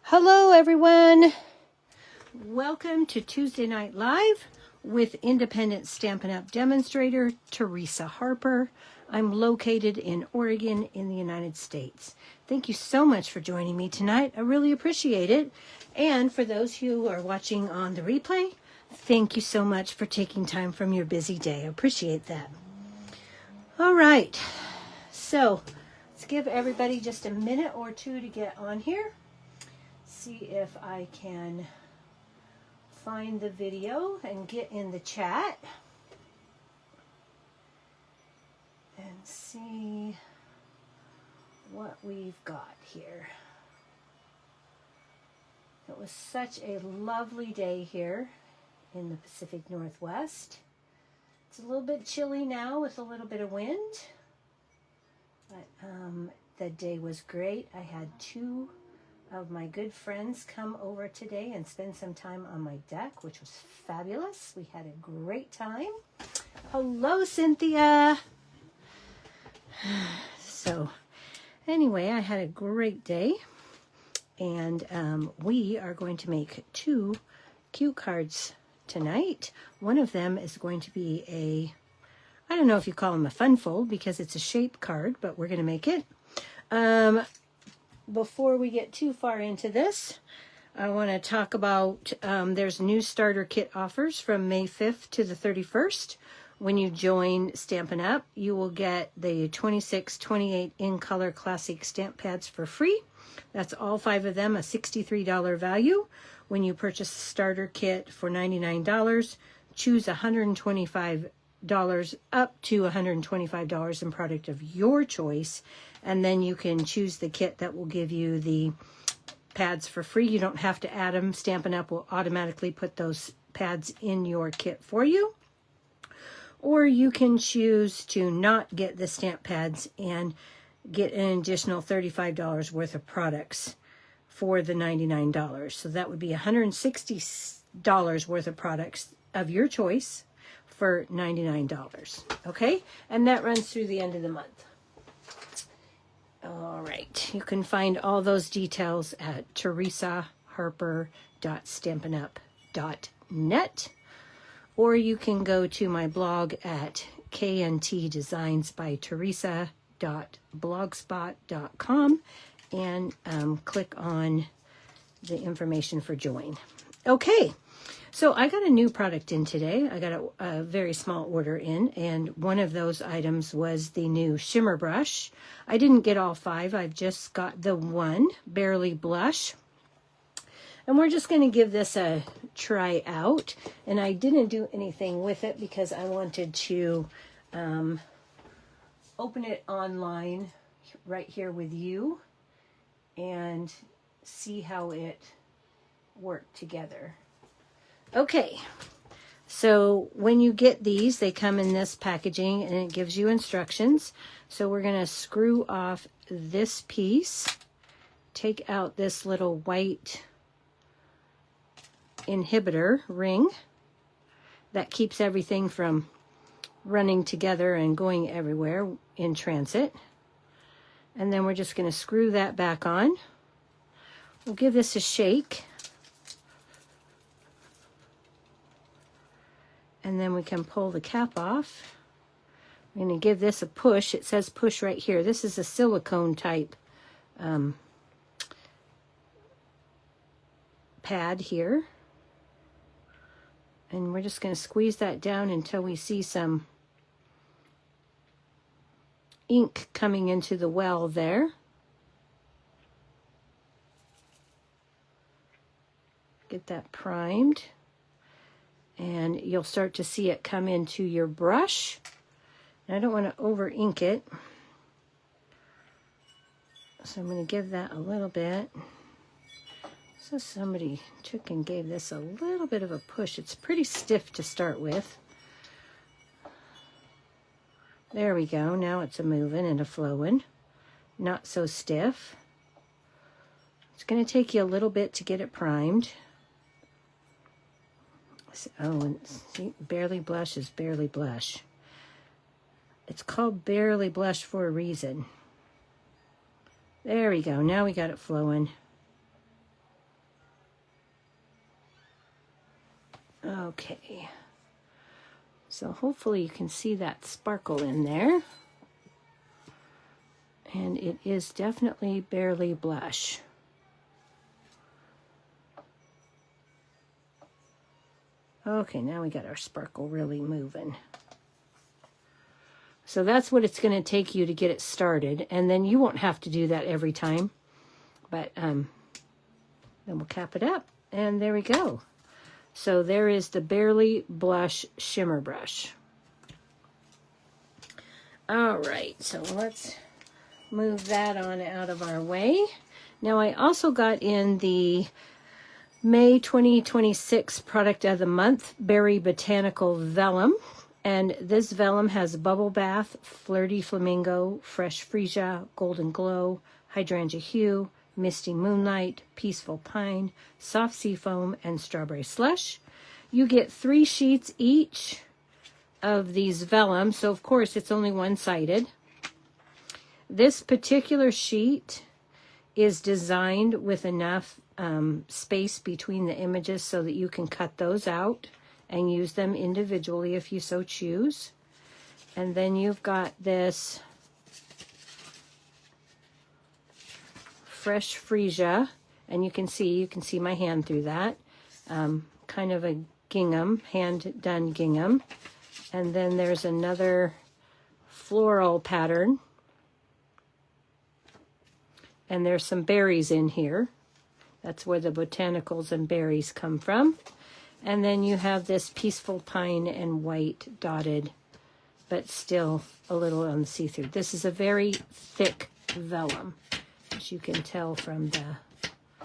Hello, everyone. Welcome to Tuesday Night Live with independent Stampin' Up! Demonstrator Teresa Harper. I'm located in Oregon in the United States. Thank you so much for joining me tonight. I really appreciate it. And for those who are watching on the replay, thank you so much for taking time from your busy day. I appreciate that. All right. So let's give everybody just a minute or two to get on here. See if I can find the video and get in the chat and see what we've got here. It was such a lovely day here in the Pacific Northwest. It's a little bit chilly now with a little bit of wind, but the day was great. I had two of my good friends come over today and spend some time on my deck, which was fabulous. We had a great time. Hello, Cynthia. So anyway, I had a great day, and we are going to make two cue cards tonight. One of them is going to be I don't know if you call them a fun fold because it's a shape card, but we're going to make it. Before we get too far into this, I want to talk about there's new starter kit offers from May 5th to the 31st. When you join Stampin' Up, you will get the 26-28 in color classic stamp pads for free. That's all 5 of them, a $63 value. When you purchase a starter kit for $99, choose $125 up to $125 in product of your choice, and then you can choose the kit that will give you the pads for free. You don't have to add them. Stampin' Up! Will automatically put those pads in your kit for you. Or you can choose to not get the stamp pads and get an additional $35 worth of products for the $99. So that would be $160 worth of products of your choice for $99. Okay? And that runs through the end of the month. All right. You can find all those details at teresaharper.stampinup.net, or you can go to my blog at kntdesignsbyteresa.blogspot.com and click on the information for join. Okay. So I got a new product in today. I got a very small order in, and one of those items was the new shimmer brush. I didn't get all 5. I've just got the one, Barely Blush. And we're just going to give this a try out. And I didn't do anything with it because I wanted to open it online right here with you and see how it worked together. Okay, so when you get these, they come in this packaging and it gives you instructions. So we're going to screw off this piece, take out this little white inhibitor ring that keeps everything from running together and going everywhere in transit. And then we're just going to screw that back on. We'll give this a shake. And then we can pull the cap off. I'm going to give this a push. It says push right here. This is a silicone type pad here. And we're just going to squeeze that down until we see some ink coming into the well there. Get that primed. And you'll start to see it come into your brush. And I don't want to over ink it, so I'm going to give that a little bit. So somebody took and gave this a little bit of a push. It's pretty stiff to start with. There we go. Now it's a moving and a flowing. Not so stiff. It's going to take you a little bit to get it primed. Oh, and see, Barely Blush is Barely Blush. It's called Barely Blush for a reason. There we go. Now we got it flowing. Okay. So hopefully you can see that sparkle in there. And it is definitely barely blush. Okay, now we got our sparkle really moving. So that's what it's going to take you to get it started. And then you won't have to do that every time. But then we'll cap it up. And there we go. So there is the Barely Blush Shimmer Brush. All right, so let's move that on out of our way. Now I also got in the May 2026 Product of the Month, Berry Botanical Vellum. And this vellum has Bubble Bath, Flirty Flamingo, Fresh Freesia, Golden Glow, Hydrangea Hue, Misty Moonlight, Peaceful Pine, Soft Sea Foam, and Strawberry Slush. You get 3 sheets each of these vellum, so of course it's only one-sided. This particular sheet is designed with enough space between the images so that you can cut those out and use them individually if you so choose. And then you've got this Fresh Freesia, and you can see my hand through that. Kind of a gingham, hand-done gingham. And then there's another floral pattern. And there's some berries in here. That's where the botanicals and berries come from. And then you have this Peaceful Pine and white dotted, but still a little on the see-through. This is a very thick vellum, as you can tell from the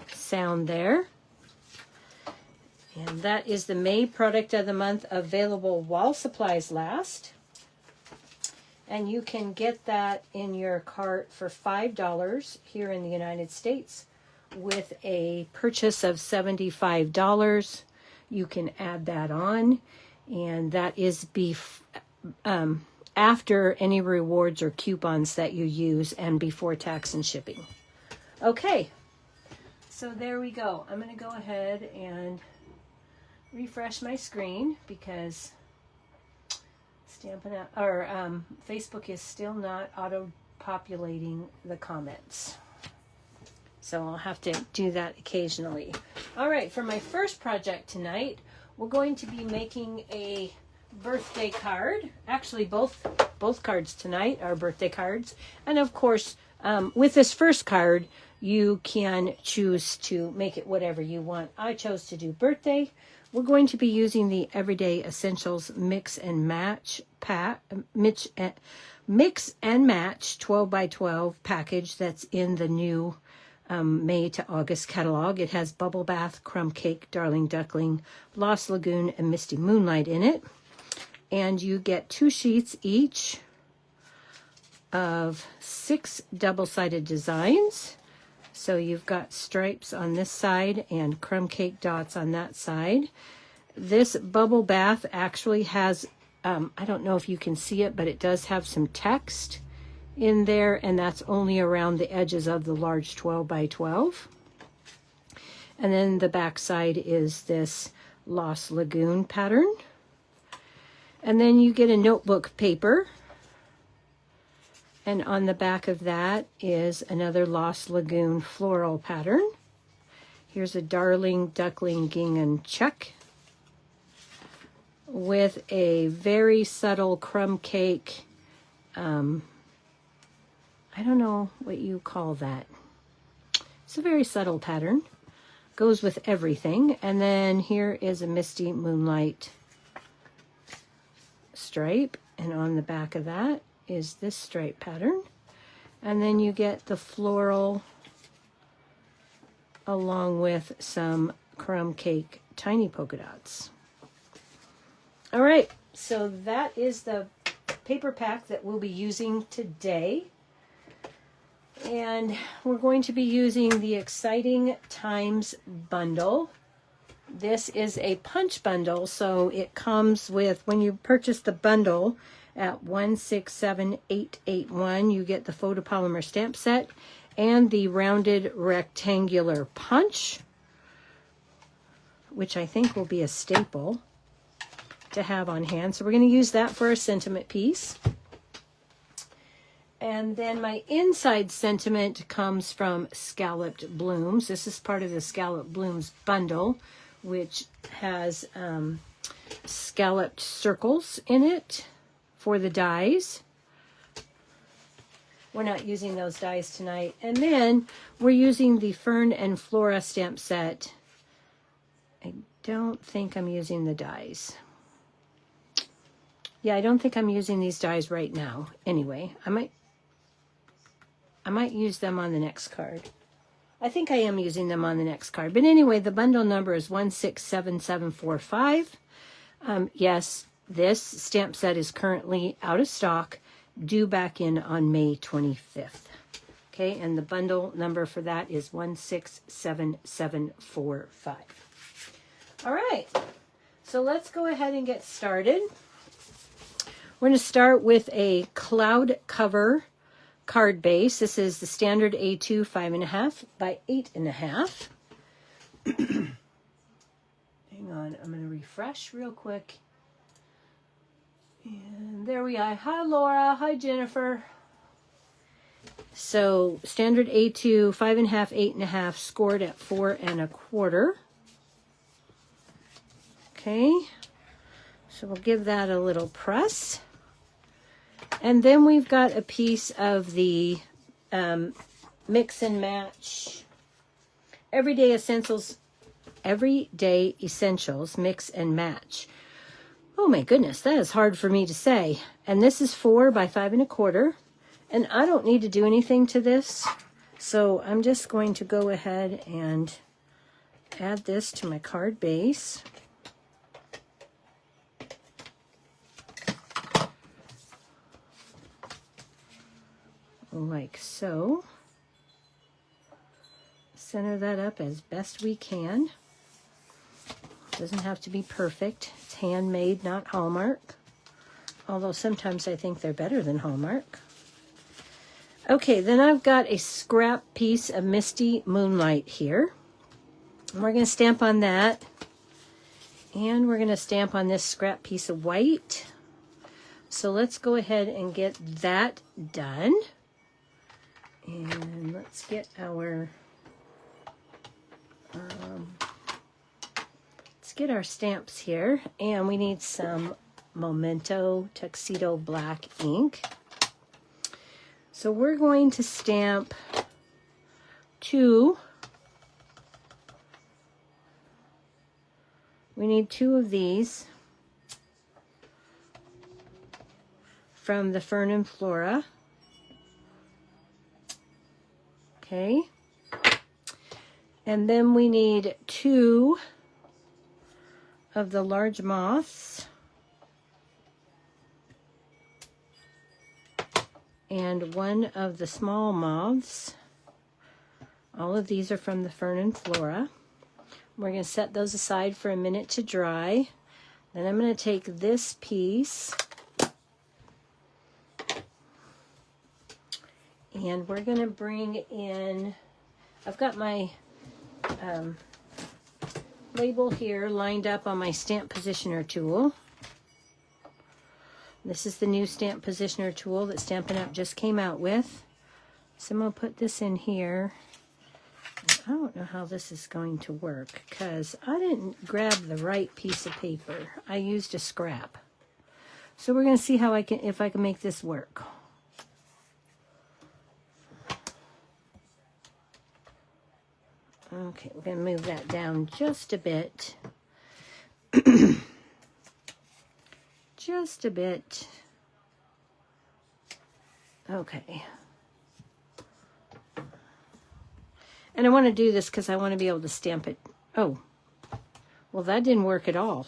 sound there. And that is the May Product of the Month, available while supplies last. And you can get that in your cart for $5 here in the United States. With a purchase of $75, you can add that on. And that is after any rewards or coupons that you use and before tax and shipping. Okay, so there we go. I'm going to go ahead and refresh my screen because Stampin' Up! Or Facebook is still not auto-populating the comments. So I'll have to do that occasionally. All right, for my first project tonight, we're going to be making a birthday card. Actually, both cards tonight are birthday cards. And of course, with this first card, you can choose to make it whatever you want. I chose to do birthday. We're going to be using the Everyday Essentials Mix and Match Mix and Match 12 by 12 package that's in the new May to August catalog. It has Bubble Bath, Crumb Cake, Darling Duckling, Lost Lagoon, and Misty Moonlight in it. And you get 2 sheets each of 6 double-sided designs. So you've got stripes on this side and crumb cake dots on that side. This Bubble Bath actually has, I don't know if you can see it, but it does have some text in there, and that's only around the edges of the large 12 by 12. And then the back side is this Lost Lagoon pattern. And then you get a notebook paper. And on the back of that is another Lost Lagoon floral pattern. Here's a Darling Duckling Gingham check with a very subtle crumb cake. I don't know what you call that. It's a very subtle pattern. Goes with everything. And then here is a Misty Moonlight stripe. And on the back of that is this stripe pattern. And then you get the floral along with some crumb cake tiny polka dots. All right, so that is the paper pack that we'll be using today. And we're going to be using the Exciting Times bundle. This is a punch bundle, so it comes with, when you purchase the bundle at $167,881, you get the photopolymer stamp set and the rounded rectangular punch, which I think will be a staple. to have on hand. So we're going to use that for a sentiment piece. And then my inside sentiment comes from Scalloped Blooms. This is part of the Scalloped Blooms bundle, which has scalloped circles in it for the dies. We're not using those dies tonight. And then we're using the Fern and Flora stamp set. I don't think I'm using the dies. Yeah, I don't think I'm using these dies right now. Anyway, I might use them on the next card. I think I am using them on the next card. But anyway, the bundle number is 167745. Yes, this stamp set is currently out of stock, due back in on May 25th. Okay, and the bundle number for that is 167745. All right, so let's go ahead and get started. We're going to start with a cloud cover card base. This is the standard A2 5.5 by 8.5. Hang on, I'm going to refresh real quick. And there we are. Hi, Laura. Hi, Jennifer. So standard A2 5.5, 8.5, scored at 4 1/4. Okay. So we'll give that a little press. And then we've got a piece of the mix and match everyday essentials mix and match. Oh my goodness, that is hard for me to say. And this is 4 by 5 1/4. And I don't need to do anything to this. So I'm just going to go ahead and add this to my card base. Like so. Center that up as best we can. Doesn't have to be perfect. It's handmade, not Hallmark. Although sometimes I think they're better than Hallmark. Okay, then I've got a scrap piece of Misty Moonlight here. And we're going to stamp on that. And we're going to stamp on this scrap piece of white. So let's go ahead and get that done. And let's get our stamps here, and we need some Memento Tuxedo Black ink. So we're going to stamp 2. We need 2 of these from the Fern and Flora. Okay. And then we need 2 of the large moths. And 1 of the small moths. All of these are from the Fern and Flora. We're going to set those aside for a minute to dry. Then I'm going to take this piece and we're going to bring in, I've got my label here lined up on my stamp positioner tool. This is the new stamp positioner tool that Stampin' Up! Just came out with. So I'm going to put this in here. I don't know how this is going to work because I didn't grab the right piece of paper. I used a scrap. So we're going to see how if I can make this work. Okay, we're going to move that down just a bit. Just a bit. Okay. And I want to do this because I want to be able to stamp it. Oh, well, that didn't work at all.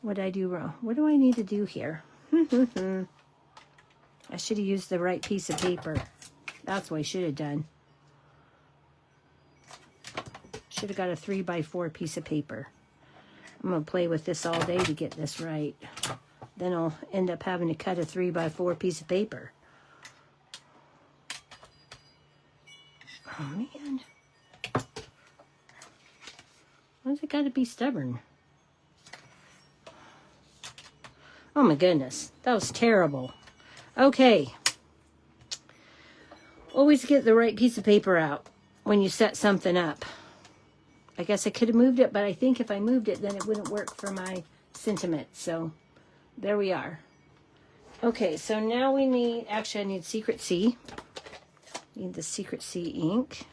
What did I do wrong? What do I need to do here? I should have used the right piece of paper. That's what I should have done. Should have got a 3x4 piece of paper. I'm going to play with this all day to get this right. Then I'll end up having to cut a 3x4 piece of paper. Oh, man. Why's it got to be stubborn? Oh my goodness, that was terrible. Okay. Always get the right piece of paper out when you set something up. I guess I could have moved it, but I think if I moved it, then it wouldn't work for my sentiment. So there we are. Okay, so now we need, actually I need Secret C. Need the Secret C ink.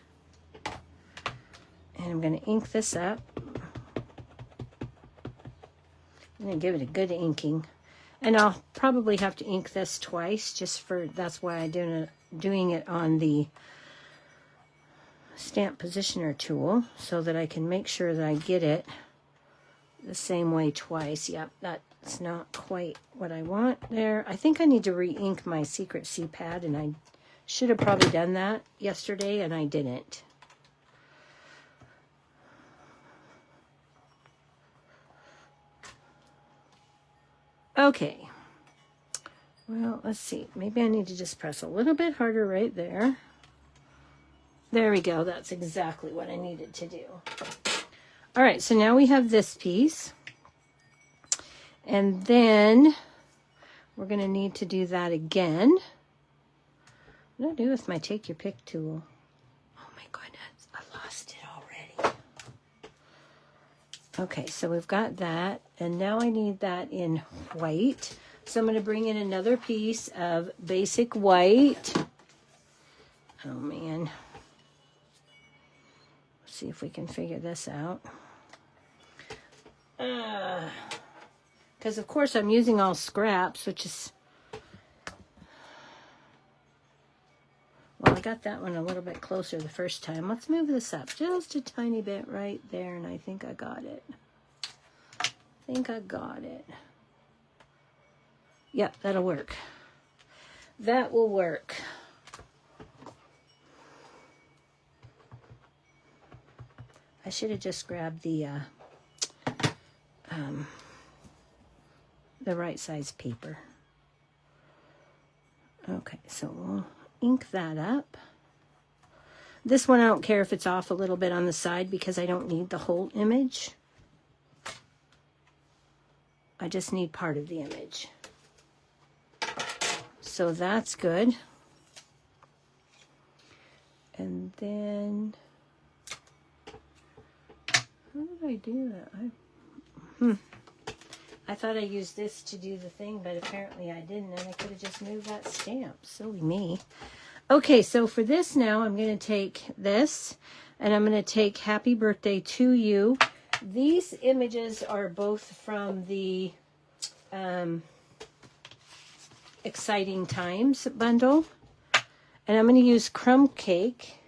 And I'm going to ink this up. I'm going to give it a good inking. And I'll probably have to ink this twice, just for, that's why I'm doing it on the stamp positioner tool, so that I can make sure that I get it the same way twice. Yep, that's not quite what I want there. I think I need to re-ink my Secret C pad, and I should have probably done that yesterday, and I didn't. Okay, well, let's see. Maybe I need to just press a little bit harder right there. There we go. That's exactly what I needed to do. All right, so now we have this piece. And then we're going to need to do that again. What do I do with my Take Your Pick tool? Oh my goodness, I lost it already. Okay, so we've got that, and now I need that in white. So I'm going to bring in another piece of basic white. Oh man. Let's see if we can figure this out. Because of course I'm using all scraps, which is... Well, I got that one a little bit closer the first time. Let's move this up just a tiny bit right there, and I think I got it. Yep, that'll work. That will work. I should have just grabbed the right size paper. Okay, so we'll ink that up. This one I don't care if it's off a little bit on the side, because I don't need the whole image. I just need part of the image. So that's good. And then, how did I do that? I thought I used this to do the thing, but apparently I didn't, and I could have just moved that stamp. Silly me. Okay, so for this now, I'm going to take this, and I'm going to take Happy Birthday to You. These images are both from the Exciting Times bundle, and I'm going to use Crumb Cake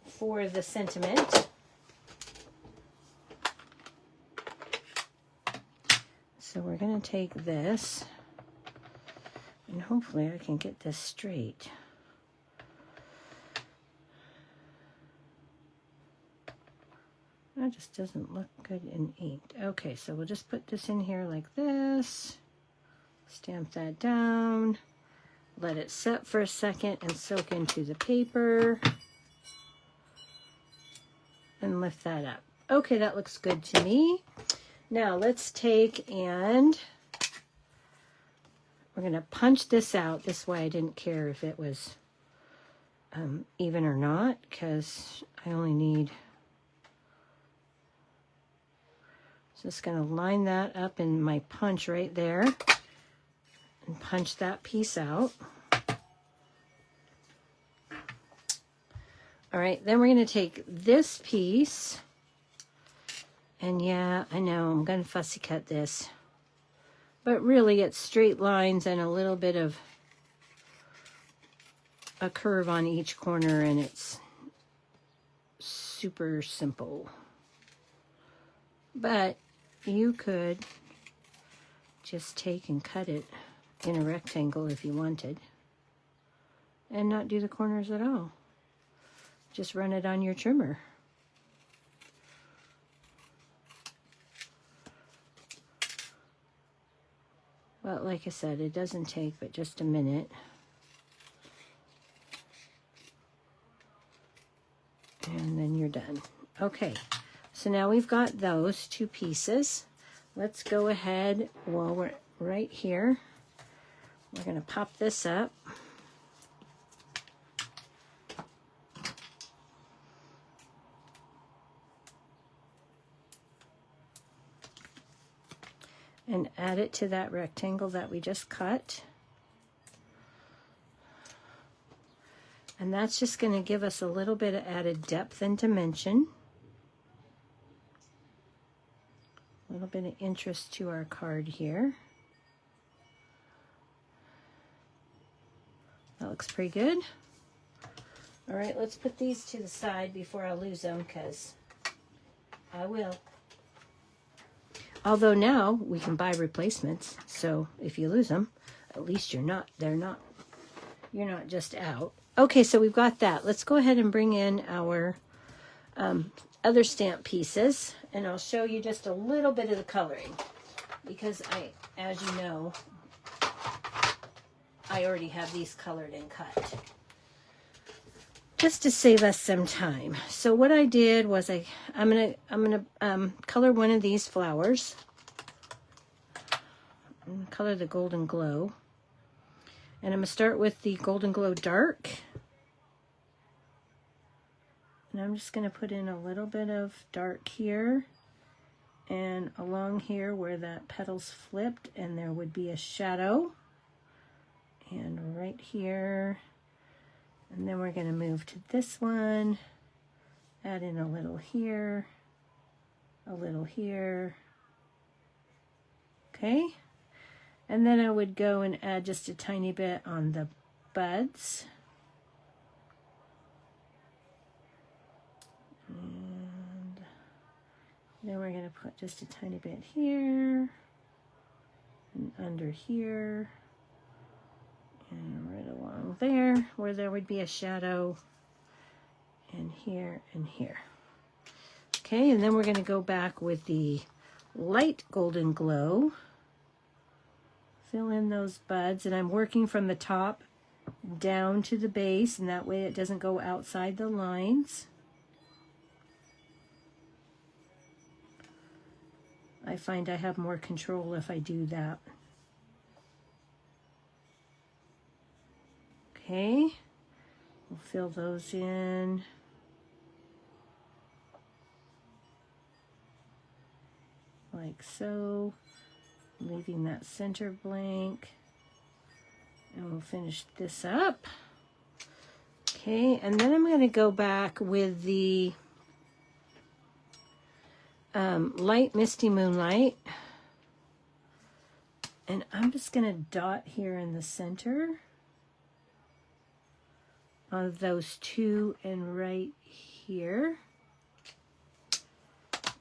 for the sentiment. So we're going to take this, and hopefully I can get this straight. That just doesn't look good in inked. Okay, so we'll just put this in here like this. Stamp that down. Let it set for a second and soak into the paper. And lift that up. Okay, that looks good to me. Now let's take and we're going to punch this out. This way I didn't care if it was even or not, because I only need... Just going to line that up in my punch right there and punch that piece out. All right, then we're going to take this piece, and yeah, I know I'm going to fussy cut this, but really it's straight lines and a little bit of a curve on each corner, and it's super simple. But you could just take and cut it in a rectangle if you wanted, and not do the corners at all. Just run it on your trimmer. Well, like I said, it doesn't take but just a minute. And then you're done. Okay, so now we've got those two pieces. let's go ahead while we're right here. We're going to pop this up. And add it to that rectangle that we just cut. And that's just going to give us a little bit of added depth and dimension. A little bit of interest to our card here. That looks pretty good. All right, let's put these to the side before I lose them, because I will. Although now we can buy replacements, so if you lose them, at least you're not just out. Okay, so we've got that. Let's go ahead and bring in our other stamp pieces, and I'll show you just a little bit of the coloring, because as you know, I already have these colored and cut, just to save us some time. So what I did was I'm gonna color one of these flowers. I'm gonna color the Golden Glow, and I'm gonna start with the Golden Glow Dark. And I'm just going to put in a little bit of dark here and along here where that petal's flipped, and there would be a shadow. And right here. And then we're going to move to this one, add in a little here, a little here. Okay. And then I would go and add just a tiny bit on the buds. And then we're going to put just a tiny bit here and under here and right along there where there would be a shadow, and here and here. Okay, and then we're going to go back with the light Golden Glow. Fill in those buds, and I'm working from the top down to the base, and that way it doesn't go outside the lines. I find I have more control if I do that. Okay, we'll fill those in. Like so, leaving that center blank. And we'll finish this up. Okay, and then I'm going to go back with the light Misty Moonlight, and I'm just going to dot here in the center of those two and right here.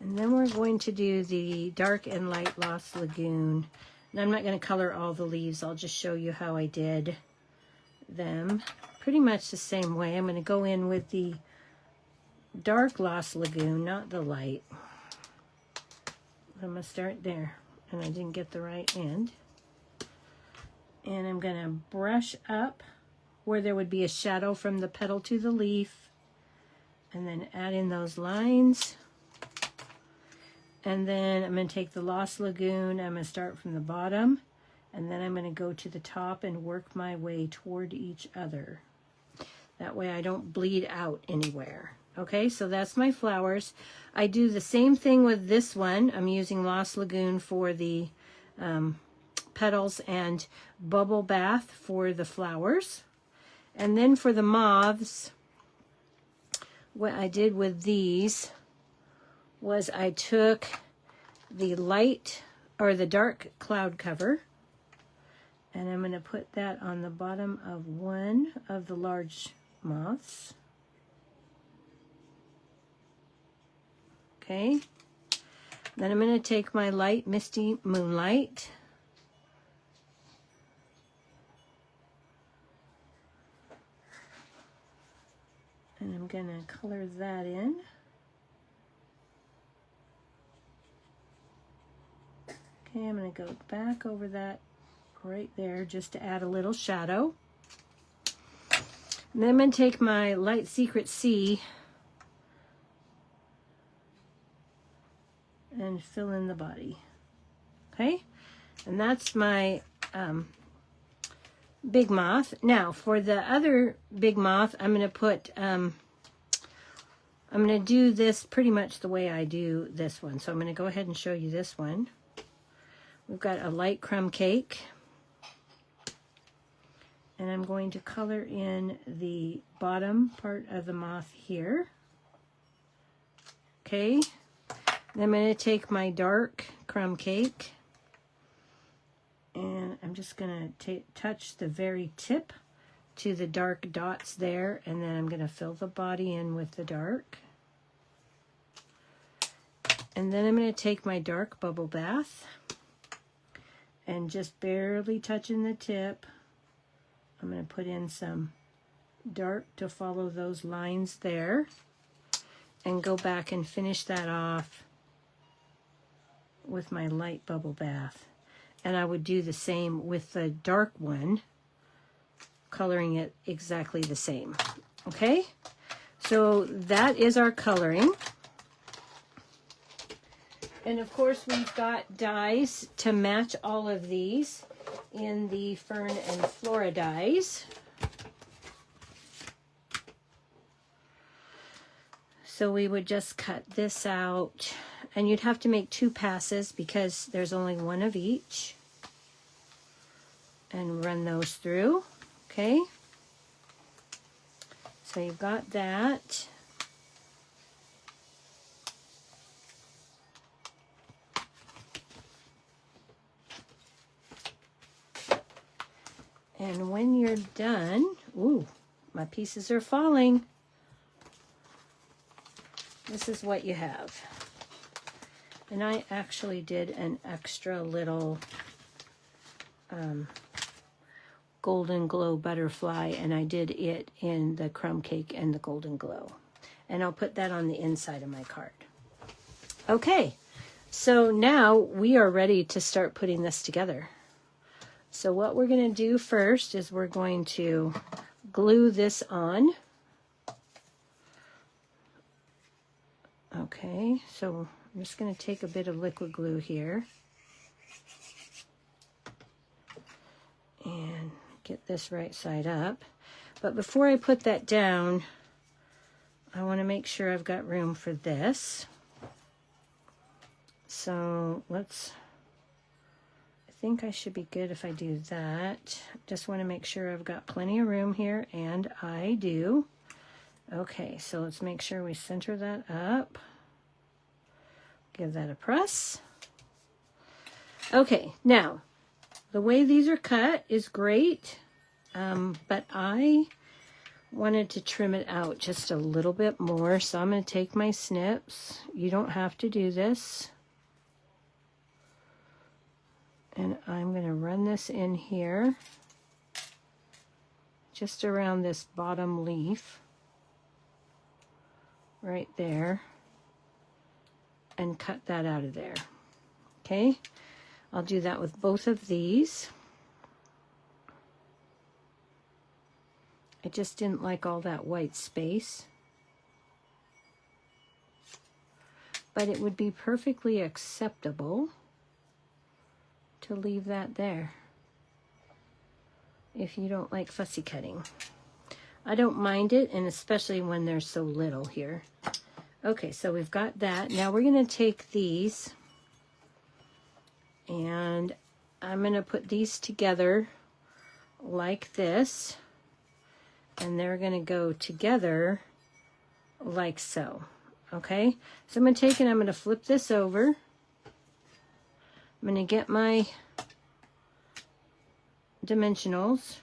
And then we're going to do the dark and light Lost Lagoon, and I'm not going to color all the leaves. I'll just show you how I did them pretty much the same way. I'm going to go in with the dark Lost Lagoon, not the light. I'm going to start there, and I didn't get the right end. And I'm going to brush up where there would be a shadow from the petal to the leaf, and then add in those lines. And then I'm going to take the Lost Lagoon, I'm going to start from the bottom, and then I'm going to go to the top and work my way toward each other. That way I don't bleed out anywhere. Okay, so that's my flowers. I do the same thing with this one. I'm using Lost Lagoon for the petals and Bubble Bath for the flowers. And then for the moths, what I did with these was I took the light or the dark cloud cover, and I'm going to put that on the bottom of one of the large moths. Okay, then I'm going to take my light Misty Moonlight, and I'm going to color that in. Okay, I'm going to go back over that right there just to add a little shadow. And then I'm going to take my light Secret Sea and fill in the body. Okay, and that's my big moth. Now for the other big moth, I'm going to put, I'm going to do this pretty much the way I do this one. So I'm going to go ahead and show you this one. We've got a light crumb cake. And I'm going to color in the bottom part of the moth here. Okay. Then I'm going to take my dark crumb cake. And I'm just going to touch the very tip to the dark dots there. And then I'm going to fill the body in with the dark. And then I'm going to take my dark bubble bath. And just barely touching the tip, I'm going to put in some dark to follow those lines there. And go back and finish that off with my light bubble bath. And I would do the same with the dark one, coloring it exactly the same. Okay, so that is our coloring. And of course we've got dies to match all of these in the Fern and Flora dies. So we would just cut this out, and you'd have to make 2 passes because there's only one of each. And run those through, okay? So you've got that. And when you're done, ooh, my pieces are falling. This is what you have. And I actually did an extra little golden glow butterfly, and I did it in the crumb cake and the golden glow. And I'll put that on the inside of my card. Okay, so now we are ready to start putting this together. So what we're going to do first is we're going to glue this on. Okay, so I'm just going to take a bit of liquid glue here and get this right side up. But before I put that down, I want to make sure I've got room for this. So I think I should be good if I do that. Just want to make sure I've got plenty of room here, and I do. Okay, so let's make sure we center that up. Give that a press. Okay, now, the way these are cut is great, but I wanted to trim it out just a little bit more, so I'm going to take my snips. You don't have to do this. And I'm going to run this in here, just around this bottom leaf, right there, and cut that out of there. Okay, I'll do that with both of these. I just didn't like all that white space, but it would be perfectly acceptable to leave that there if you don't like fussy cutting. I don't mind it, and especially when there's so little here. Okay, so we've got that. Now we're going to take these, and I'm going to put these together like this, and they're going to go together like so. Okay, so I'm going to take and I'm going to flip this over. I'm going to get my dimensionals,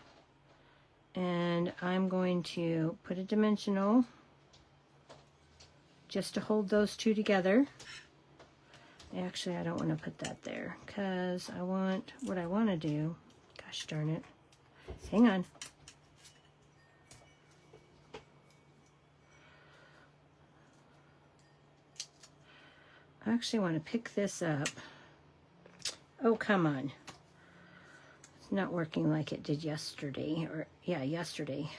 and I'm going to put a dimensional just to hold those two together. Actually, I don't want to put that there because what I want to do, gosh darn it, hang on. I actually want to pick this up. Oh, come on. It's not working like it did yesterday. Yesterday.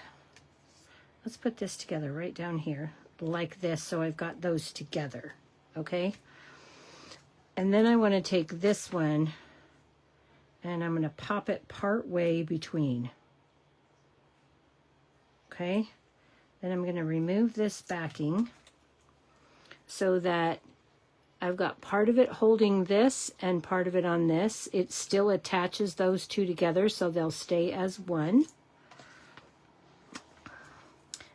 Let's put this together right down here like this, so I've got those together. Okay? And then I want to take this one and I'm going to pop it part way between. Okay, then I'm going to remove this backing so that I've got part of it holding this and part of it on this. It still attaches those two together so they'll stay as one.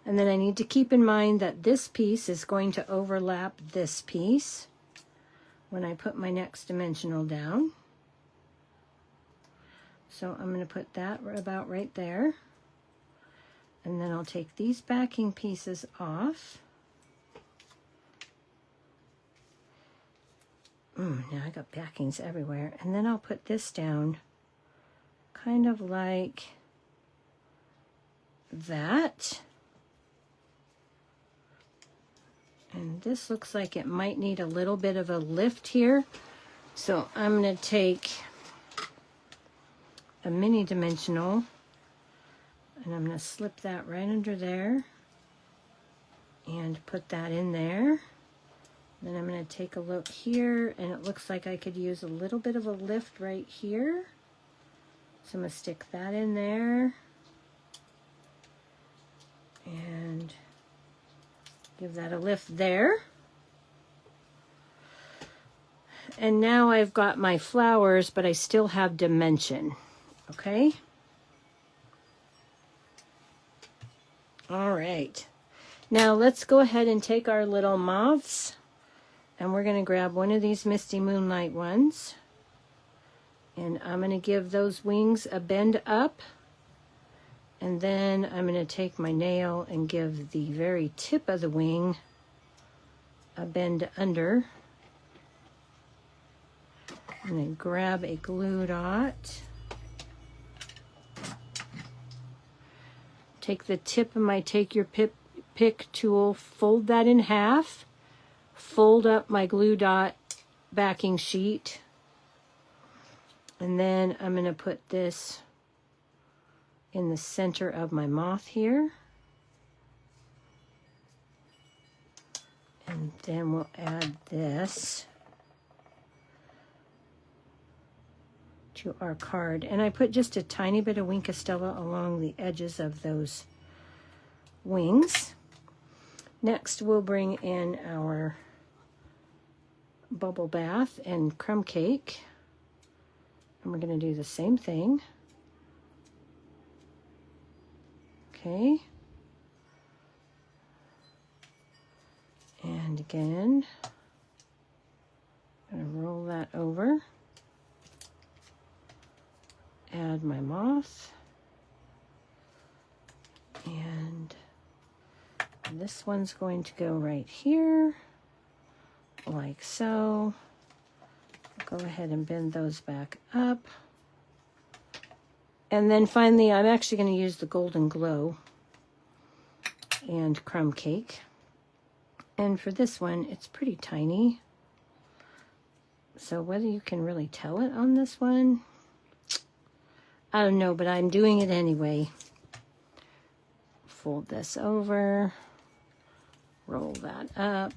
And then I need to keep in mind that this piece is going to overlap this piece when I put my next dimensional down. So I'm going to put that about right there. And then I'll take these backing pieces off. Now I got backings everywhere. And then I'll put this down kind of like that. And this looks like it might need a little bit of a lift here. So I'm going to take a mini dimensional and I'm going to slip that right under there and put that in there. Then I'm going to take a look here, and it looks like I could use a little bit of a lift right here. So I'm going to stick that in there and give that a lift there. And now I've got my flowers, but I still have dimension. Okay? All right. Now let's go ahead and take our little moths. And we're going to grab one of these Misty Moonlight ones. And I'm going to give those wings a bend up. And then I'm going to take my nail and give the very tip of the wing a bend under. I'm going to grab a glue dot. Take the tip of my Take Your Pick tool, fold that in half. Fold up my glue dot backing sheet, and then I'm going to put this in the center of my moth here, and then we'll add this to our card. And I put just a tiny bit of Wink Estella along the edges of those wings. Next we'll bring in our bubble bath and crumb cake, and we're going to do the same thing. Okay, and again I'm going to roll that over, add my moth, and this one's going to go right here like so. Go ahead and bend those back up. And then finally, I'm actually going to use the Golden Glow and crumb cake. And for this one, it's pretty tiny. So whether you can really tell it on this one, I don't know, but I'm doing it anyway. Fold this over, roll that up.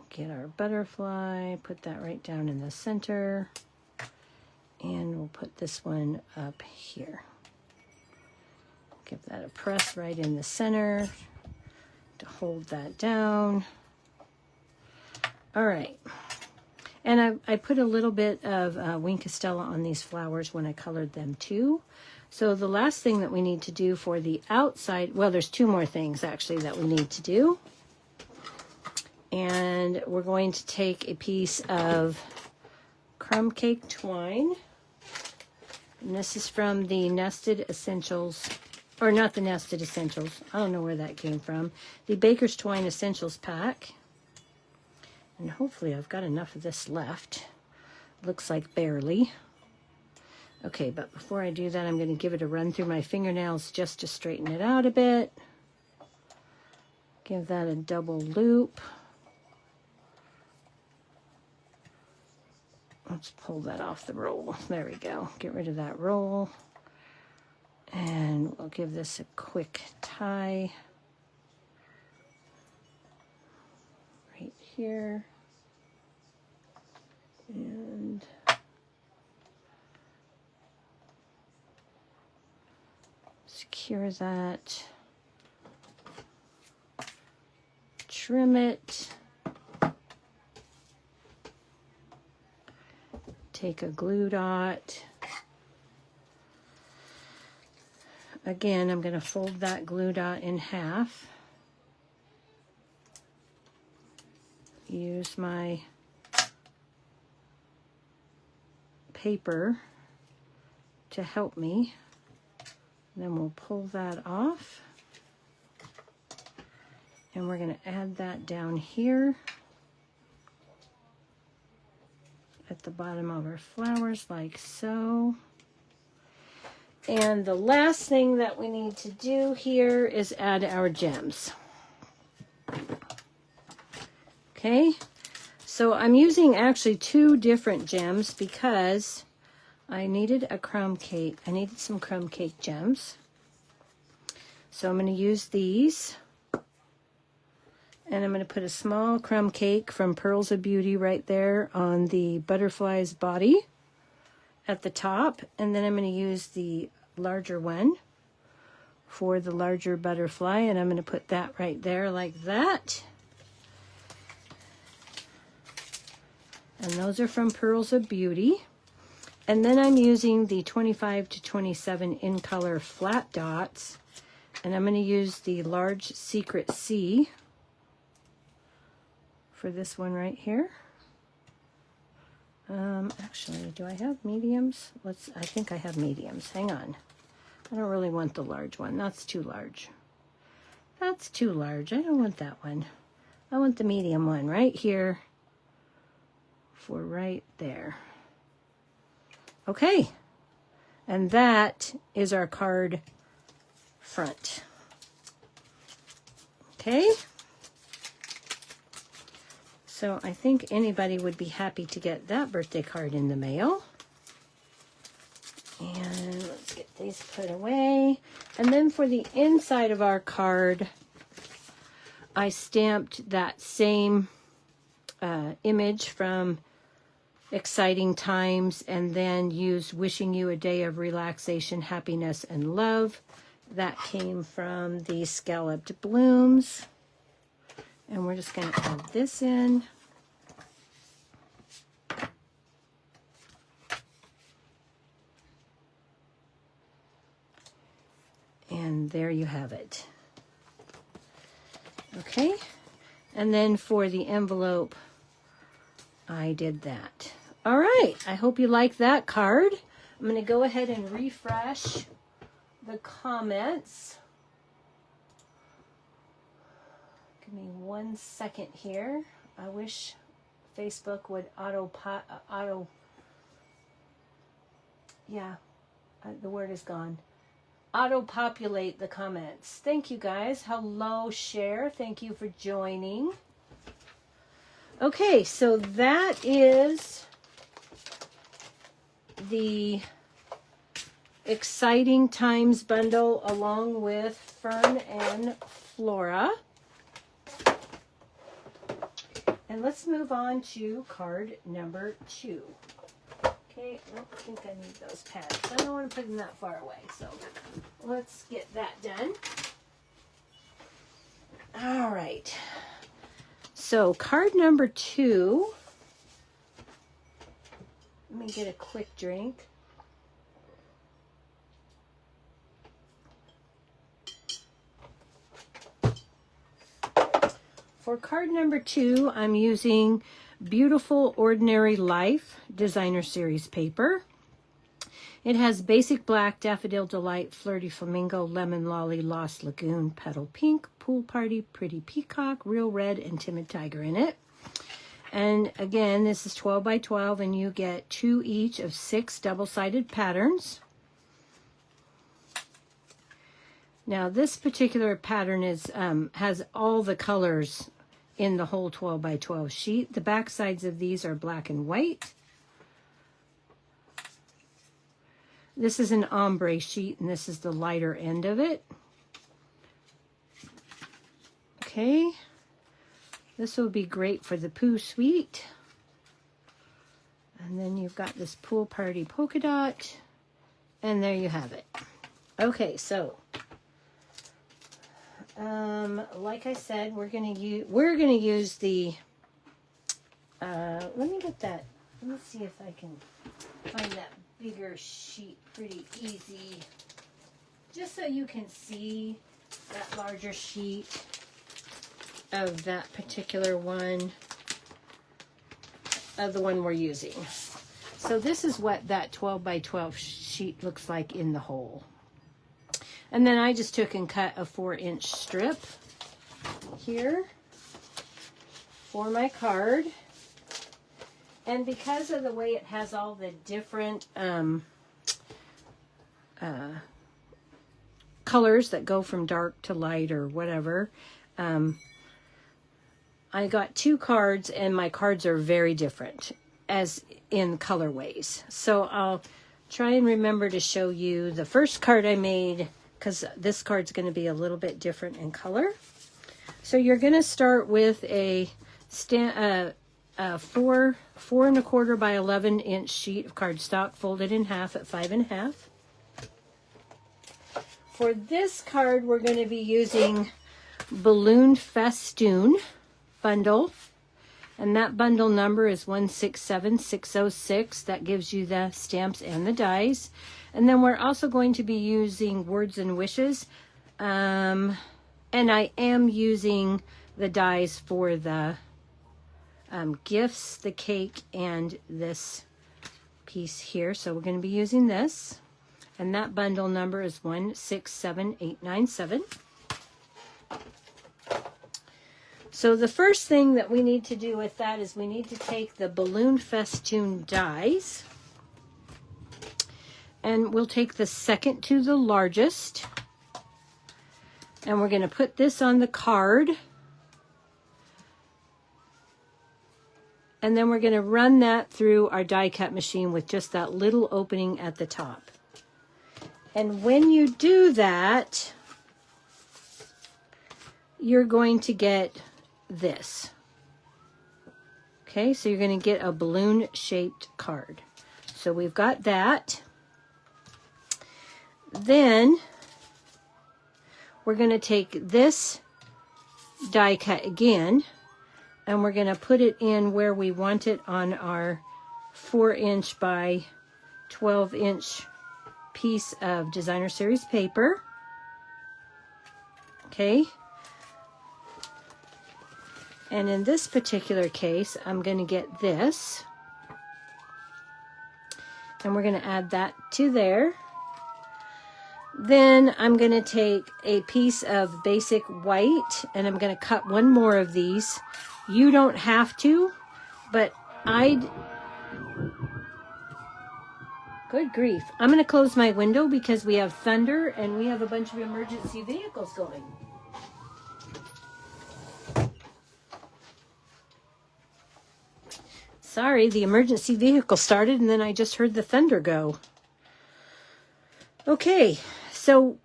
Get our butterfly, put that right down in the center, and we'll put this one up here. Give that a press right in the center to hold that down. All right. And I put a little bit of Wink Estella on these flowers when I colored them too. So the last thing that we need to do for the outside, well, there's two more things actually that we need to do. And we're going to take a piece of crumb cake twine. And this is from the Nested Essentials, or not the Nested Essentials. I don't know where that came from. The Baker's Twine Essentials pack. And hopefully I've got enough of this left. Looks like barely. Okay, but before I do that, I'm going to give it a run through my fingernails just to straighten it out a bit. Give that a double loop. Let's pull that off the roll. There we go. Get rid of that roll. And we'll give this a quick tie. Right here. And secure that. Trim it. Take a glue dot. Again, I'm going to fold that glue dot in half. Use my paper to help me. Then we'll pull that off. And we're going to add that down here at the bottom of our flowers like so. And the last thing that we need to do here is add our gems. Okay, so I'm using actually 2 different gems because I needed a crumb cake. I needed some crumb cake gems. So I'm going to use these. And I'm going to put a small crumb cake from Pearls of Beauty right there on the butterfly's body at the top. And then I'm going to use the larger one for the larger butterfly. And I'm going to put that right there like that. And those are from Pearls of Beauty. And then I'm using the 25 to 27 in color flat dots. And I'm going to use the large Secret C for this one right here. Actually, do I have mediums? I think I have mediums. Hang on. I don't really want the large one. That's too large. That's too large. I don't want that one. I want the medium one right here for right there. Okay. And that is our card front. Okay. So I think anybody would be happy to get that birthday card in the mail. And let's get these put away. And then for the inside of our card, I stamped that same image from Exciting Times and then used Wishing You a Day of Relaxation, Happiness, and Love. That came from the Scalloped Blooms. And we're just going to add this in. And there you have it. Okay. And then for the envelope, I did that. All right. I hope you like that card. I'm going to go ahead and refresh the comments. Give me 1 second here. I wish Facebook would the word is gone. Auto-populate the comments. Thank you guys. Hello, Cher. Thank you for joining. Okay, so that is the Exciting Times bundle along with Fern and Flora. And let's move on to card number 2. Okay, I don't think I need those pads. I don't want to put them that far away, so let's get that done. All right. So card number 2. Let me get a quick drink. For card number 2, I'm using Beautiful Ordinary Life Designer Series paper. It has Basic Black, Daffodil Delight, Flirty Flamingo, Lemon Lolly, Lost Lagoon, Petal Pink, Pool Party, Pretty Peacock, Real Red, and Timid Tiger in it. And again, this is 12 by 12, and you get 2 each of 6 double-sided patterns. Now, this particular pattern is has all the colors in the whole 12 by 12 sheet. The back sides of these are black and white. This is an ombre sheet, and this is the lighter end of it. Okay. This will be great for the Pooh Suite. And then you've got this Pool Party polka dot. And there you have it. Okay, so Like I said, we're gonna use the. Let me get that. Let me see if I can find that bigger sheet pretty easy, just so you can see that larger sheet of that particular one, of the one we're using. So this is what that 12 by 12 sheet looks like in the hole. And then I just took and cut a 4-inch strip here for my card. And because of the way it has all the different colors that go from dark to light or whatever, I got 2 cards, and my cards are very different as in colorways. So I'll try and remember to show you the first card I made, because this card's going to be a little bit different in color. So you're going to start with a 4 1/4 by 11-inch sheet of cardstock folded in half at 5 1/2. For this card, we're going to be using Balloon Festoon bundle, and that bundle number is 167606. That gives you the stamps and the dies. And then we're also going to be using Words and Wishes, and I am using the dies for the gifts, the cake, and this piece here. So we're going to be using this, and that bundle number is 167897. So the first thing that we need to do with that is we need to take the Balloon Festoon dies, and we'll take the second to the largest, and we're going to put this on the card, and then we're going to run that through our die cut machine with just that little opening at the top. And when you do that, you're going to get this. Okay, so you're going to get a balloon shaped card. So we've got that. Then we're going to take this die cut again, and we're going to put it in where we want it on our 4-inch by 12-inch piece of designer series paper. Okay. And in this particular case, I'm going to get this, and we're going to add that to there. Then I'm going to take a piece of basic white, and I'm going to cut one more of these. You don't have to, but good grief. I'm going to close my window because we have thunder and we have a bunch of emergency vehicles going. Sorry, the emergency vehicle started and then I just heard the thunder go. Okay, so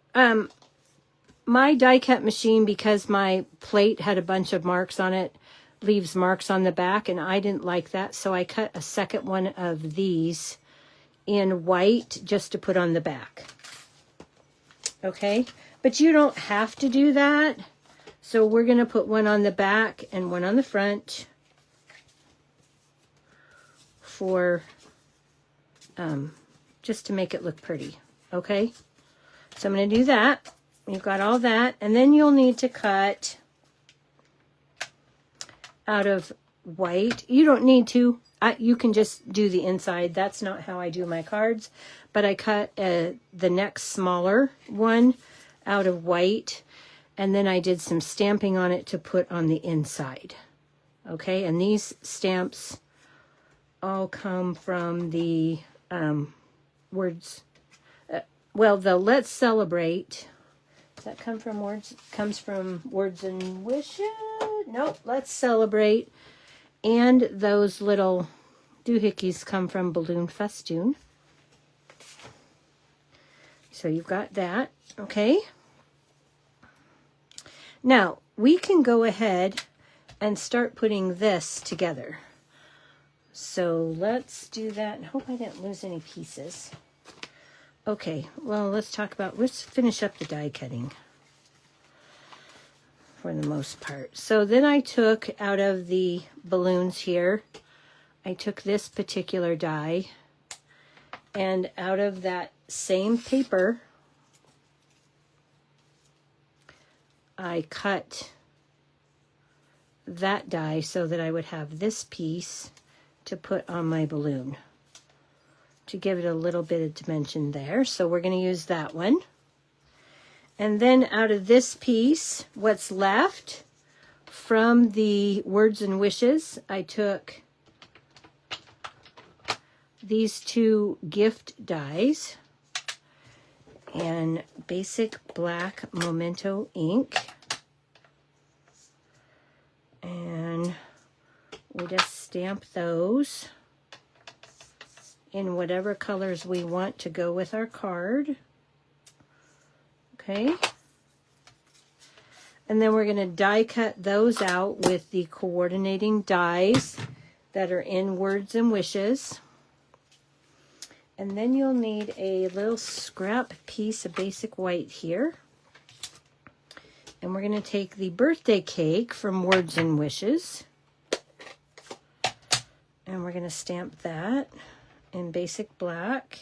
my die cut machine, because my plate had a bunch of marks on it, leaves marks on the back, and I didn't like that, so I cut a second one of these in white just to put on the back. Okay, but you don't have to do that. So we're going to put one on the back and one on the front for just to make it look pretty. Okay, so I'm going to do that. You've got all that, and then you'll need to cut out of white. You don't need to. You can just do the inside. That's not how I do my cards, but I cut the next smaller one out of white, and then I did some stamping on it to put on the inside. Okay, and these stamps all come from the words. Well, the Let's Celebrate. Does that come from words? Comes from Words and Wishes? Nope, Let's Celebrate. And those little doohickeys come from Balloon Festoon. So you've got that, okay? Now, we can go ahead and start putting this together. So let's do that. I hope I didn't lose any pieces. Okay, well, let's finish up the die cutting. for the most part. So then I took out of the balloons here, I took this particular die, and out of that same paper, I cut that die so that I would have this piece to put on my balloon to give it a little bit of dimension there. So we're going to use that one. And then out of this piece, what's left from the Words and Wishes, I took these two gift dies and basic black Memento ink. And we just stamp those in whatever colors we want to go with our card. Okay. And then we're going to die cut those out with the coordinating dies that are in Words and Wishes. And then you'll need a little scrap piece of basic white here. And we're going to take the birthday cake from Words and Wishes. And we're going to stamp that in basic black.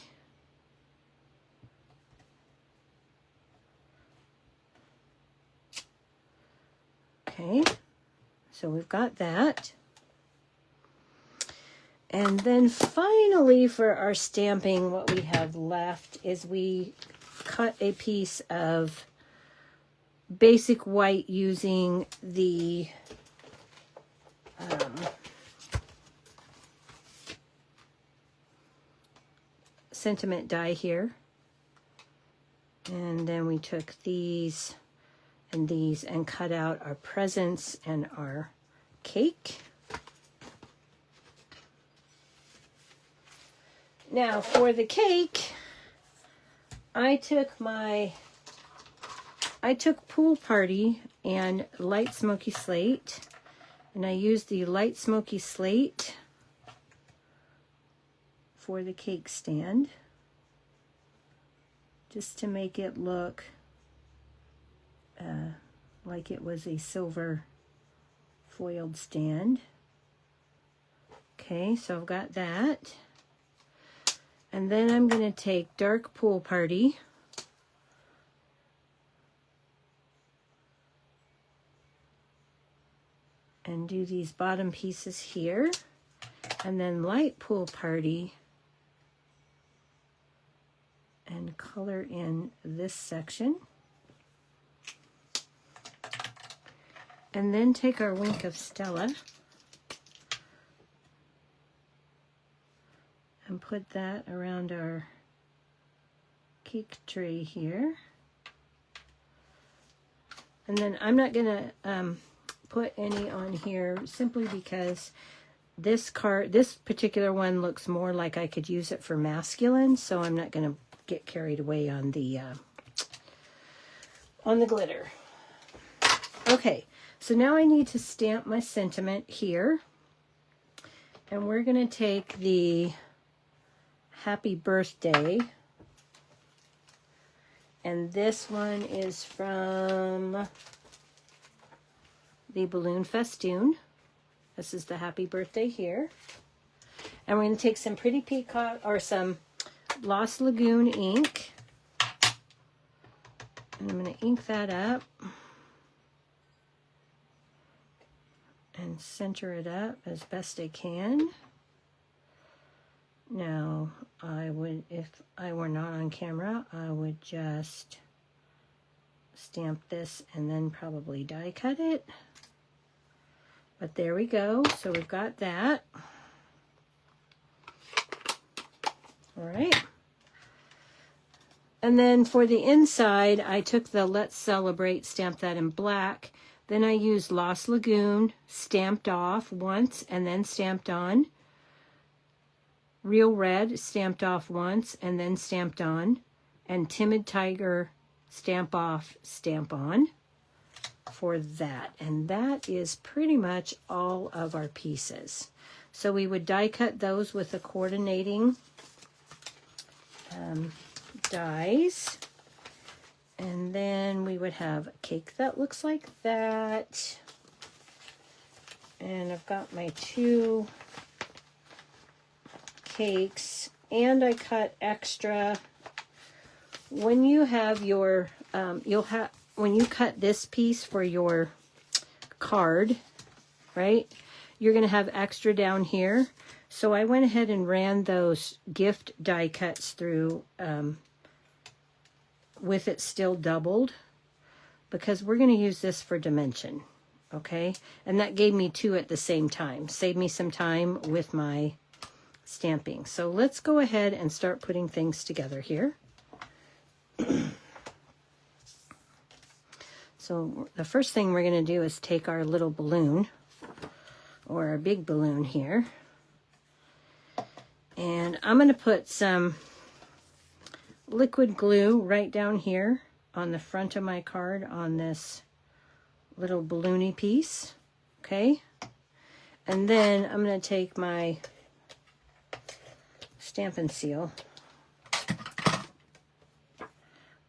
Okay, so we've got that. And then finally for our stamping, what we have left is we cut a piece of basic white using the sentiment die here. And then we took these and these and cut out our presents and our cake. Now for the cake, I took Pool Party and Light Smoky Slate, and I used the Light Smoky Slate for the cake stand just to make it look like it was a silver foiled stand. Okay, so I've got that. And then I'm going to take Dark Pool Party and do these bottom pieces here. And then Light Pool Party and color in this section. And then take our Wink of Stella and put that around our cake tray here. And then I'm not going to put any on here simply because this particular one looks more like I could use it for masculine, so I'm not going to get carried away on the glitter. Okay. So now I need to stamp my sentiment here. And we're going to take the Happy Birthday. And this one is from the Balloon Festoon. This is the Happy Birthday here. And we're going to take some Pretty Peacock or some Lost Lagoon ink. And I'm going to ink that up. And center it up as best I can. Now, if I were not on camera, I would just stamp this and then probably die cut it. But there we go. So we've got that. All right. And then for the inside, I took the Let's Celebrate, stamped that in black. Then I used Lost Lagoon, stamped off once and then stamped on. Real Red, stamped off once and then stamped on. And Timid Tiger, stamp off, stamp on for that. And that is pretty much all of our pieces. So we would die cut those with the coordinating dies. And then we would have a cake that looks like that. And I've got my 2 cakes, and I cut extra. When you have your, when you cut this piece for your card, right, you're going to have extra down here. So I went ahead and ran those gift die cuts through with it still doubled, because we're going to use this for dimension, okay? And that gave me 2 at the same time. Saved me some time with my stamping. So let's go ahead and start putting things together here. So the first thing we're going to do is take our little balloon, or our big balloon here, and I'm going to put some liquid glue right down here on the front of my card on this little balloony piece, okay? And then I'm going to take my Stampin' Seal.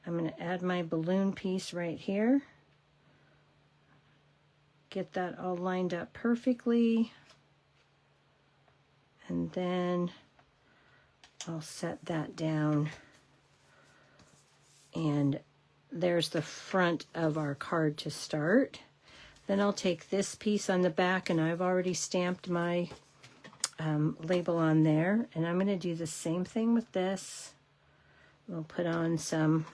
I'm going to add my balloon piece right here. Get that all lined up perfectly. And then I'll set that down. And there's the front of our card to start. Then I'll take this piece on the back, and I've already stamped my label on there. And I'm going to do the same thing with this. We'll put on some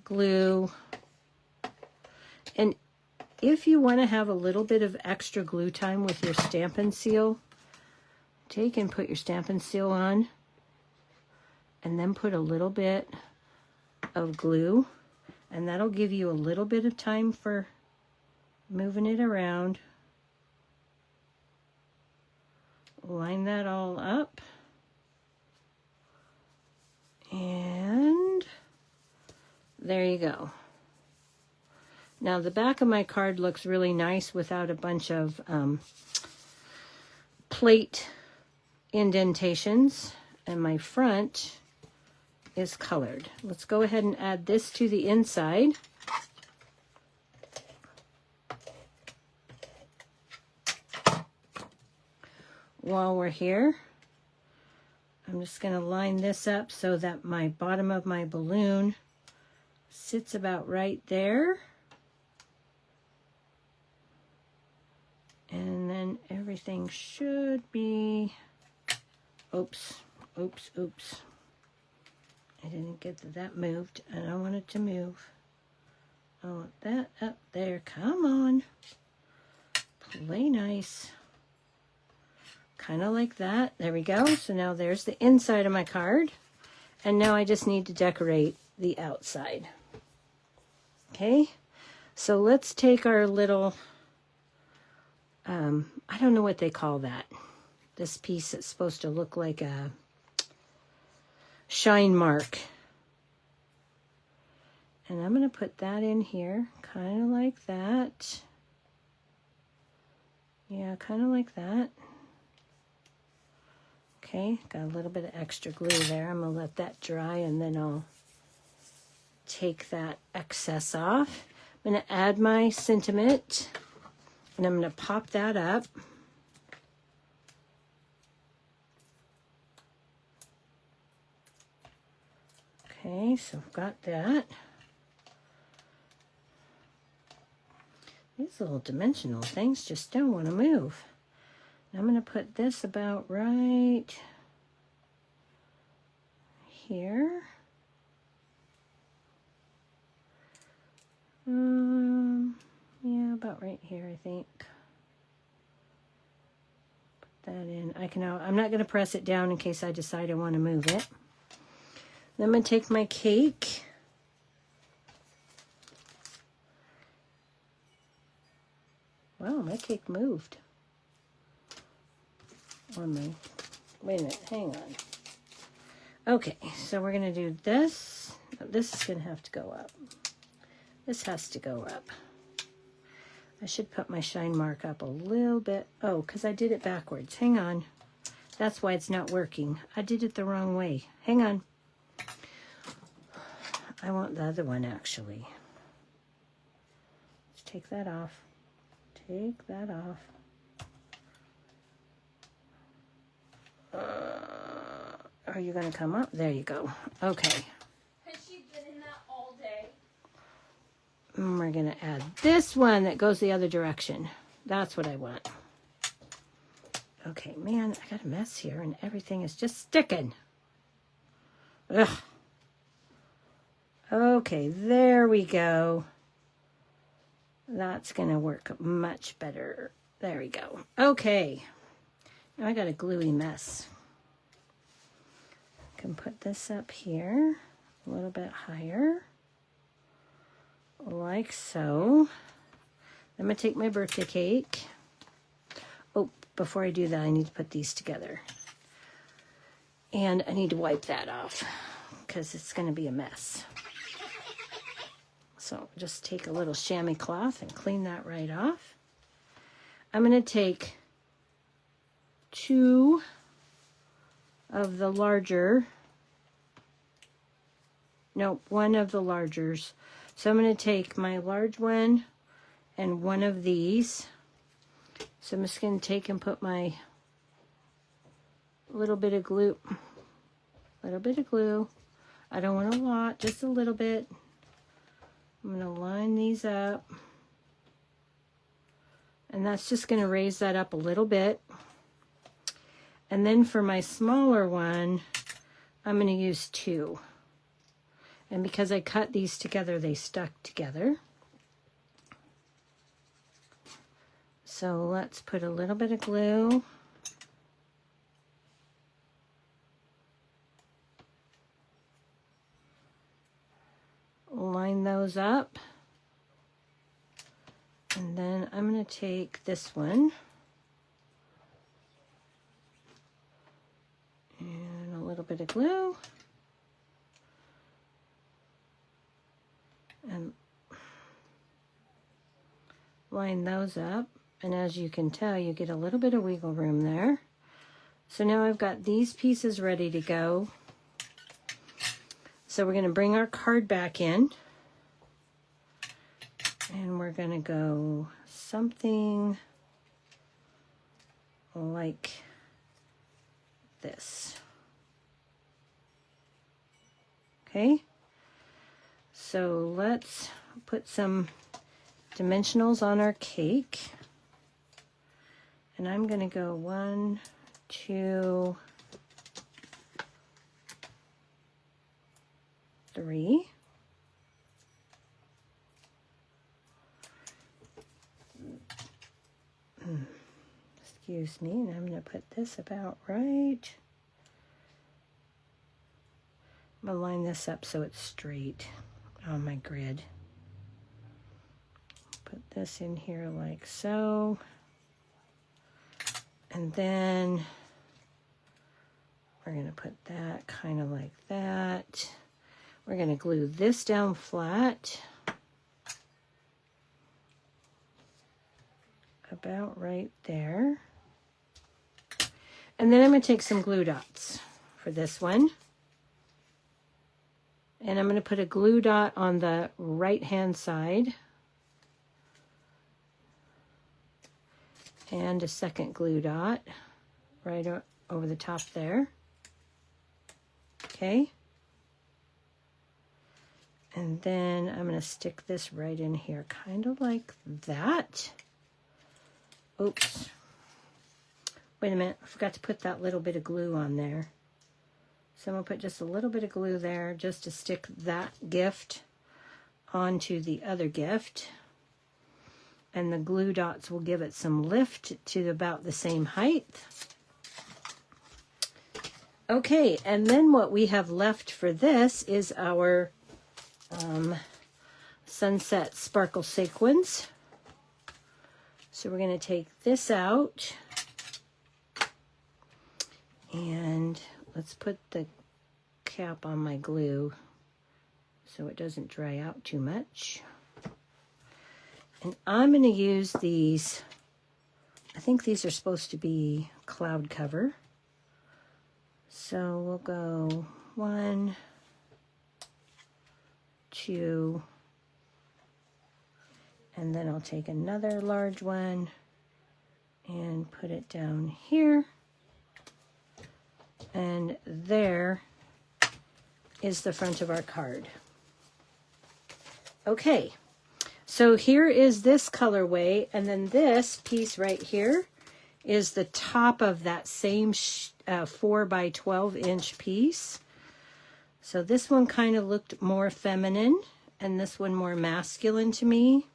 glue. And if you want to have a little bit of extra glue time with your Stampin' Seal, take and put your Stampin' Seal on, and then put a little bit of glue, and that'll give you a little bit of time for moving it around. Line that all up, and there you go. Now the back of my card looks really nice without a bunch of plate indentations, and my front is colored. Let's go ahead and add this to the inside. While we're here, I'm just going to line this up so that my bottom of my balloon sits about right there. And then everything should be, oops. I didn't get that moved, and I want it to move. I want that up there. Come on. Play nice. Kind of like that. There we go. So now there's the inside of my card. And now I just need to decorate the outside. Okay. So let's take our little, I don't know what they call that. This piece that's supposed to look like a shine mark. And I'm going to put that in here, kind of like that. Yeah, kind of like that. Okay, got a little bit of extra glue there. I'm going to let that dry, and then I'll take that excess off. I'm going to add my sentiment, and I'm going to pop that up. Okay, so I've got that. These little dimensional things just don't want to move. I'm going to put this about right here. Yeah, about right here, I think. Put that in. I'm not going to press it down in case I decide I want to move it. Then I'm going to take my cake. Wow, my cake moved. Wait a minute, hang on. Okay, so we're going to do this. This is going to have to go up. This has to go up. I should put my shine mark up a little bit. Oh, because I did it backwards. Hang on. That's why it's not working. I did it the wrong way. Hang on. I want the other one actually. Let's take that off. Take that off. Are you going to come up? There you go. Okay. Has she been in that all day? And we're going to add this one that goes the other direction. That's what I want. Okay, man, I got a mess here and everything is just sticking. Ugh. Okay, there we go. That's going to work much better. There we go. Okay. Now I got a gluey mess. I can put this up here a little bit higher. Like so. I'm going to take my birthday cake. Oh, before I do that, I need to put these together. And I need to wipe that off because it's going to be a mess. So just take a little chamois cloth and clean that right off. I'm going to take 2 of the larger, nope, 1 of the largers. So I'm going to take my large one and 1 of these. So I'm just going to take and put my little bit of glue. I don't want a lot, just a little bit. I'm going to line these up. And that's just going to raise that up a little bit. And then for my smaller one, I'm going to use 2. And because I cut these together, they stuck together. So let's put a little bit of glue. Line those up. And then I'm going to take this one. And a little bit of glue. And line those up. And as you can tell, you get a little bit of wiggle room there. So now I've got these pieces ready to go. So we're going to bring our card back in. And we're going to go something like this. Okay. So let's put some dimensionals on our cake. And I'm going to go 1, 2, 3. Excuse me, and I'm going to put this about right. I'm going to line this up so it's straight on my grid. Put this in here like so. And then we're going to put that kind of like that. We're going to glue this down flat. About right there. And then I'm going to take some glue dots for this one. And I'm going to put a glue dot on the right hand side. And a second glue dot right over the top there. Okay. And then I'm going to stick this right in here, kind of like that. Oops. Wait a minute, I forgot to put that little bit of glue on there. So I'm going to put just a little bit of glue there just to stick that gift onto the other gift. And the glue dots will give it some lift to about the same height. Okay, and then what we have left for this is our sunset sparkle sequins. So we're going to take this out. And let's put the cap on my glue so it doesn't dry out too much. And I'm going to use these, I think these are supposed to be cloud cover. So we'll go 1, 2, and then I'll take another large one and put it down here. And there is the front of our card. Okay, so here is this colorway, and then this piece right here is the top of that same 4 by 12 inch piece. So this one kind of looked more feminine, and this one more masculine to me.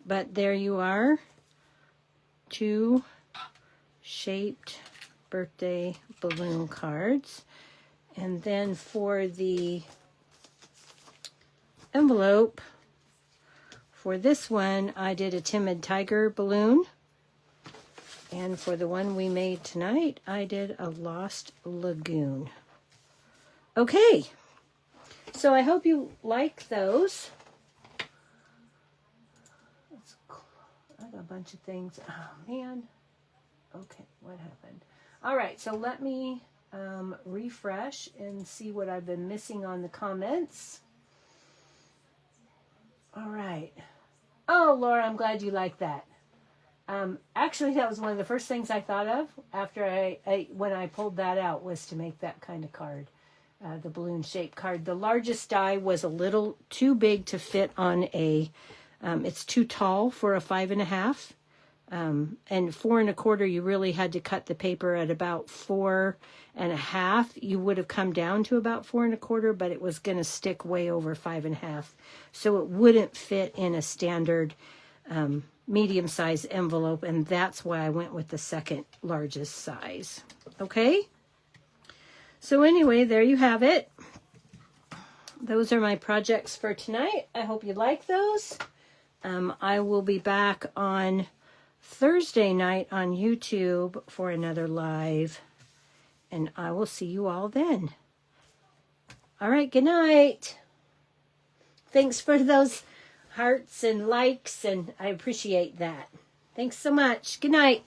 But there you are, 2 shaped birthday balloon cards. And then for the envelope, for this one, I did a timid tiger balloon. And for the one we made tonight, I did a lost lagoon. Okay, so I hope you like those. I got a bunch of things. Oh, man. Okay, what happened? All right, so let me refresh and see what I've been missing on the comments. All right. Oh, Laura, I'm glad you like that. Actually, that was one of the first things I thought of after when I pulled that out, was to make that kind of card, the balloon shaped card. The largest die was a little too big to fit on a, it's too tall for a 5.5. And 4 1/4, you really had to cut the paper at about 4 1/2. You would have come down to about 4 1/4, but it was going to stick way over 5 1/2. So it wouldn't fit in a standard medium-sized envelope, and that's why I went with the second largest size. Okay? So anyway, there you have it. Those are my projects for tonight. I hope you like those. I will be back on Thursday night on YouTube for another live, and I will see you all then. All right, good night. Thanks for those hearts and likes, and I appreciate that. Thanks so much. Good night.